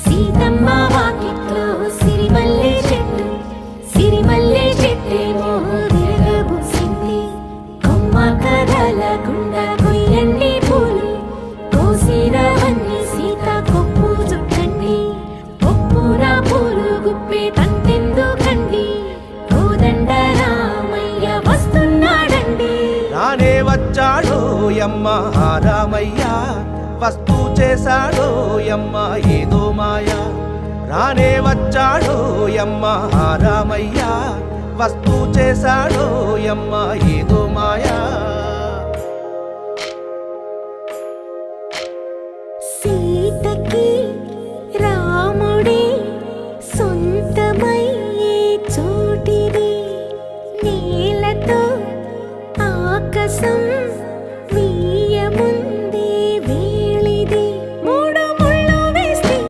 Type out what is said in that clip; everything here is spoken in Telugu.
సీతమ్మ వాకిట్లో సిరిమల్లె చెట్టు, సిరిమల్లె చెట్టేమో తిరగబూసింది. కొమ్మ కదలకుండా కొయ్యండి పూలు, కోసిరవన్నీ సీత కొప్పు చుట్టండి. కొప్పున పూలు గుప్పే తంతెందుకండి, కోదండ రామయ్య వస్తున్నాడండి. రానే వచ్చాడో యమ్మ రామయ్య, వస్తూ చేశాడో యమ్మ ఏదో మాయ. రానే వచ్చాడో యమ్మ రామయ్య, వస్తూ చేశాడో యమ్మ ఏదో మాయా.